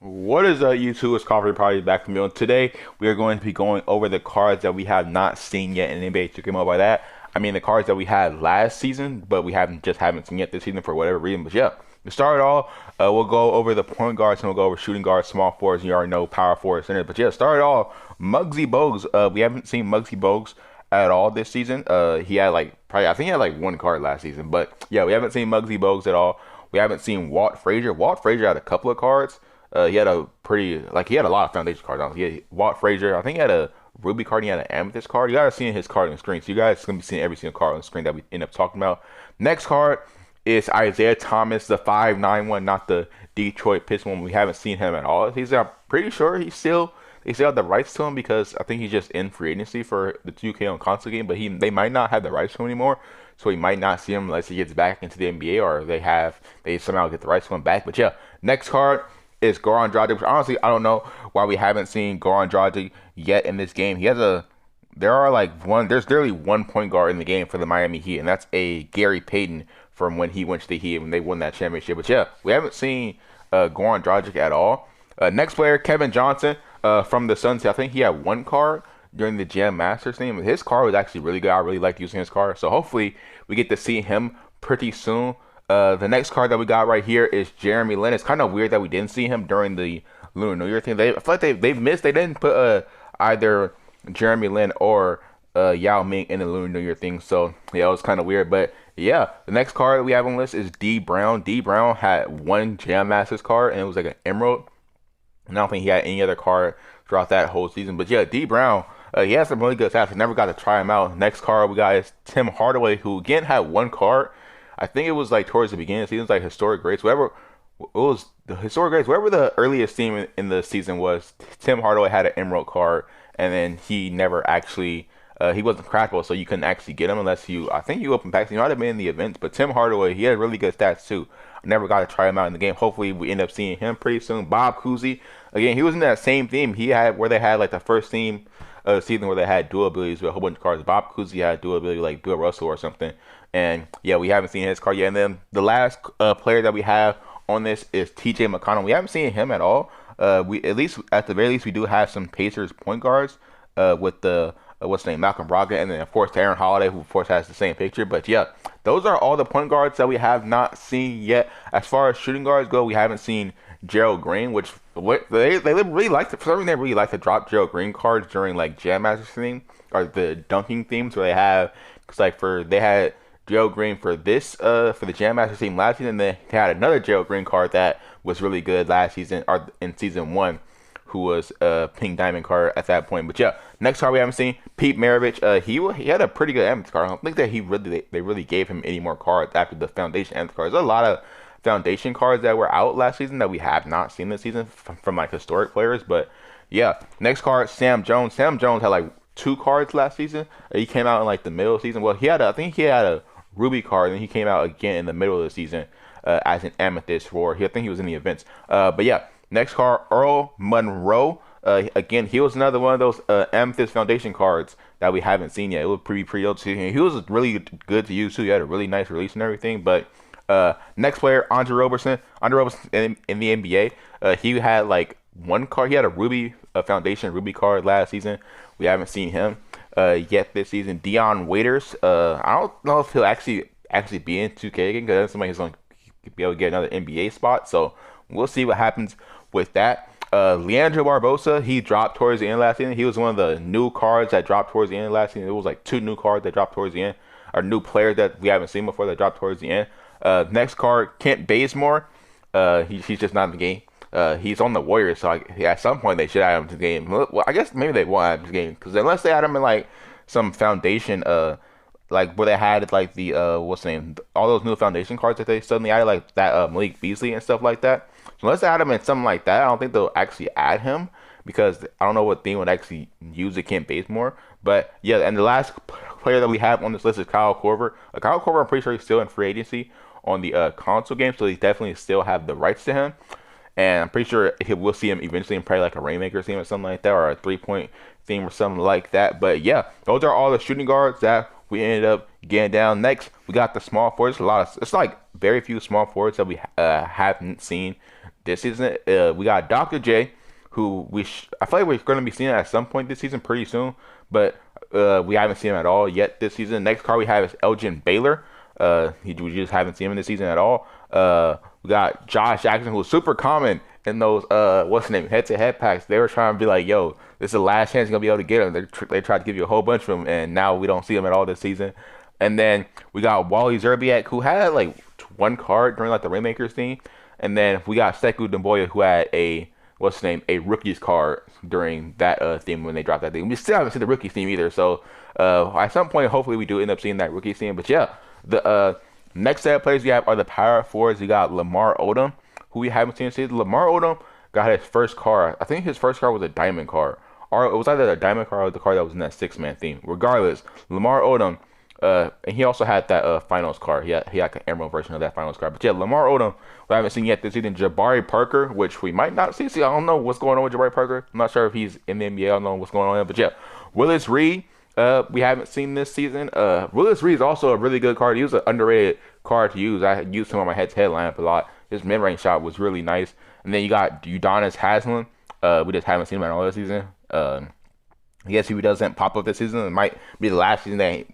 What is up, YouTube? It's Coffee Party back from you. Today, we are going to be going over the cards that we have not seen yet in NBA 2K Mobile. By that, I mean the cards that we had last season, but we haven't seen yet this season for whatever reason. But yeah, to start it all, we'll go over the point guards and we'll go over shooting guards, small forwards, and you already know power forwards, centers. But yeah, start it all. Muggsy Bogues. We haven't seen Muggsy Bogues at all this season. He had I think he had like one card last season. But yeah, we haven't seen Muggsy Bogues at all. We haven't seen Walt Frazier. Walt Frazier had a couple of cards. He had he had a lot of foundation cards. He had Walt Frazier. I think he had a Ruby card. He had an Amethyst card. You guys are seeing his card on the screen. So you guys are going to be seeing every single card on the screen that we end up talking about. Next card is Isaiah Thomas, the 5'9" not the Detroit Pistons one. We haven't seen him at all. I'm pretty sure they still have the rights to him because I think he's just in free agency for the 2K on console game. But they might not have the rights to him anymore. So we might not see him unless he gets back into the NBA or they somehow get the rights to him back. But yeah, next card is Goran Dragic. Which honestly, I don't know why we haven't seen Goran Dragic yet in this game. There's literally one point guard in the game for the Miami Heat, and that's a Gary Payton from when he went to the Heat when they won that championship. But yeah, we haven't seen Goran Dragic at all. Next player, Kevin Johnson from the Suns. I think he had one card during the Jam Masters thing. His card was actually really good. I really liked using his card. So hopefully we get to see him pretty soon. The next card that we got right here is Jeremy Lin. It's kind of weird that we didn't see him during the Lunar New Year thing. I feel like they've missed. They didn't put either Jeremy Lin or Yao Ming in the Lunar New Year thing. So yeah, it was kind of weird. But yeah, the next card that we have on the list is D Brown. D Brown had one Jam Masters card, and it was like an Emerald. And I don't think he had any other card throughout that whole season. But yeah, D Brown. He has some really good stats. I never got to try him out. Next card we got is Tim Hardaway, who again had one card. I think it was like towards the beginning of the season, like historic greats, whatever it was, the historic greats, whatever the earliest team in the season was. Tim Hardaway had an Emerald card, and then he never actually, he wasn't crackable, so you couldn't actually get him unless I think you open packs. You might have been in the events, but Tim Hardaway, he had really good stats too. I never got to try him out in the game. Hopefully, we end up seeing him pretty soon. Bob Cousy, again, he was in that same theme. He had where they had like the first team season where they had dual abilities with a whole bunch of cards. Bob Cousy had dual ability like Bill Russell or something. And yeah, we haven't seen his card yet. And then the last player that we have on this is TJ McConnell. We haven't seen him at all. We at the very least we do have some Pacers point guards with the what's his name, Malcolm Brogdon, and then of course Aaron Holiday, who of course has the same picture. But yeah, those are all the point guards that we have not seen yet. As far as shooting guards go, we haven't seen Gerald Green, which they really like to, for some reason they really like to drop Gerald Green cards during like Jam Masters theme or the dunking themes where they have, because they had Gerald Green for the Jam Masters team last season. They had another Gerald Green card that was really good last season or in season 1, who was a pink diamond card at that point. But yeah, next card we haven't seen, Pete Maravich. He had a pretty good amethyst card. I don't think that they really gave him any more cards after the foundation amethyst cards. There's a lot of foundation cards that were out last season that we have not seen this season from like historic players. But yeah, next card, Sam Jones. Sam Jones had like 2 cards last season. He came out in like the middle of the season. Well, I think he had a Ruby card, and he came out again in the middle of the season as an amethyst I think he was in the events. But yeah, next card, Earl Monroe. Again, he was another one of those amethyst foundation cards that we haven't seen yet. It was pretty old to see. He was really good to use too. He had a really nice release and everything. But next player, Andre Roberson. Andre Roberson in the NBA. He had like one card. He had a foundation Ruby card last season. We haven't seen him yet this season. Dion Waiters. I don't know if he'll actually be in 2K again, because somebody who's going to be able to get another NBA spot. So we'll see what happens with that. Leandro Barbosa, he dropped towards the end last season. He was one of the new cards that dropped towards the end last season. It was like 2 new cards that dropped towards the end, or new players that we haven't seen before that dropped towards the end. Next card, Kent Bazemore. He's just not in the game. He's on the Warriors, so at some point they should add him to the game. Well, I guess maybe they won't add him to the game, because unless they add him in like some foundation, like where they had like the what's the name, all those new foundation cards that they suddenly added, like that Malik Beasley and stuff like that. So unless they add him in something like that, I don't think they'll actually add him, because I don't know what theme would actually use the Kent Bazemore. But yeah, and the last player that we have on this list is Kyle Korver. Kyle Korver, I'm pretty sure he's still in free agency on the console game, so he definitely still have the rights to him. And I'm pretty sure we'll see him eventually in probably like a Rainmaker theme or something like that, or a 3-point theme or something like that. But yeah, those are all the shooting guards that we ended up getting down. Next, we got the small forwards. It's like very few small forwards that we haven't seen this season. We got Dr. J, who I feel like we're going to be seeing at some point this season, pretty soon, but we haven't seen him at all yet this season. Next card we have is ELGIN BAYLOR. We just haven't seen him this season at all. We got Josh Jackson, who's super common in those what's the name, head-to-head packs. They were trying to be like, yo, this is the last chance you're gonna be able to get him. They tried to give you a whole bunch of them, and now we don't see him at all this season. And then we got Wally Zerbiak, who had like one card during like the Rainmakers theme. And then we got Sekou Doumbouya, who had a rookies card during that theme when they dropped that thing. We still haven't seen the rookies theme either. So at some point, hopefully we do end up seeing that rookies theme. But yeah, the next set of players we have are the power forwards. You got LAMAR Odom, who we haven't seen this season. LAMAR Odom got his first card. I think his first card was a diamond card. Or it was either a diamond card or the card that was in that 6-man theme. Regardless, LAMAR Odom, and he also had that finals card. He had an emerald version of that finals card. But yeah, LAMAR Odom, we haven't seen yet this season. Jabari Parker, which we might not see. I don't know what's going on with Jabari Parker. I'm not sure if he's in the NBA. I don't know what's going on there. But yeah, Willis Reed, we haven't seen this season. Willis Reed is also a really good card. He was an underrated card to use. I used him on my head-to-head lineup a lot. His mid-range shot was really nice. And then you got UDONIS HASLEN. We just haven't seen him at all this season. I guess if he doesn't pop up this season, it might be the last season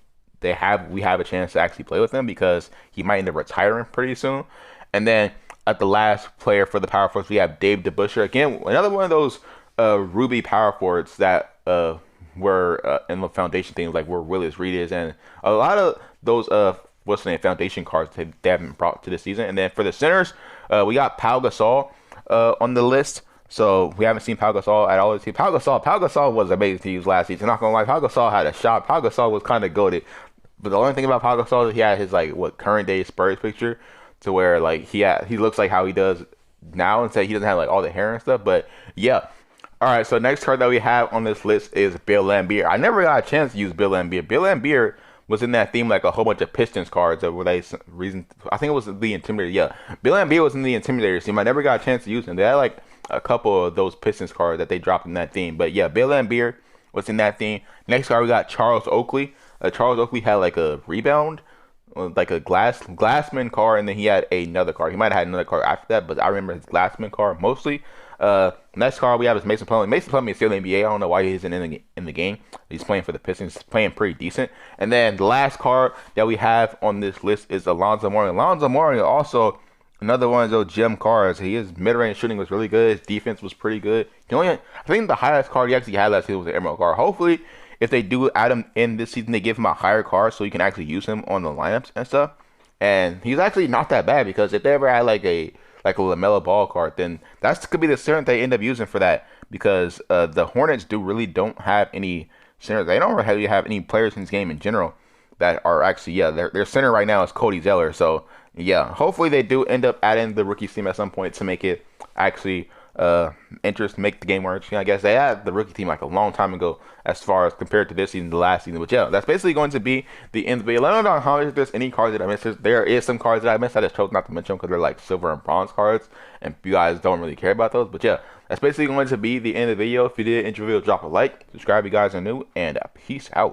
we have a chance to actually play with him, because he might end up retiring pretty soon. And then at the last player for the power forwards, we have Dave DeBusschere. Again, another one of those Ruby power forwards that were in the foundation things, like where Willis Reed is, and a lot of those foundation cards they haven't brought to this season. And then for the centers, we got Pau Gasol on the list. So we haven't seen Pau Gasol at all this season. Pau Gasol was amazing to use last season. Not gonna lie, Pau Gasol had a shot. Pau Gasol was kind of goated. But the only thing about Pau Gasol is he had his current day Spurs picture, to where like he looks like how he does now, and say he doesn't have like all the hair and stuff. But yeah. All right, so next card that we have on this list is Bill Laimbeer. I never got a chance to use Bill Laimbeer. Bill Laimbeer was in that theme like a whole bunch of Pistons cards that were I think it was the Intimidator. Yeah, Bill Laimbeer was in the Intimidator team. I never got a chance to use him. They had like a couple of those Pistons cards that they dropped in that theme. But yeah, Bill Laimbeer was in that theme. Next card we got Charles Oakley. Charles Oakley had like a rebound, like a Glassman card, and then he had another card. He might have had another card after that, but I remember his Glassman card mostly. Next card we have is Mason Plumlee. Mason Plumlee is still in the NBA. I don't know why he isn't in the game. He's playing for the Pistons. He's playing pretty decent. And then the last card that we have on this list is Alonzo Mourning. Alonzo Mourning also another one of those gem cards. His mid-range shooting was really good. His defense was pretty good. I think the highest card he actually had last season was the Emerald card. Hopefully, if they do add him in this season, they give him a higher card so you can actually use him on the lineups and stuff. And he's actually not that bad, because if they ever had like a LaMelo Ball card, then that could be the center they end up using for that, because the Hornets don't have any centers. They don't really have any players in this game in general that are actually, their center right now is Cody Zeller. So yeah, hopefully they do end up adding the rookie team at some point to make it actually make the game more interesting. I guess they had the rookie team like a long time ago, as far as compared to this season, the last season. But yeah, that's basically going to be the end of the video. Let me know how if there's any cards that I missed. There is some cards that I missed. I just chose not to mention them because they're like silver and bronze cards, and you guys don't really care about those. But yeah, that's basically going to be the end of the video. If you did enjoy the video, drop a like, subscribe if you guys are new, and peace out.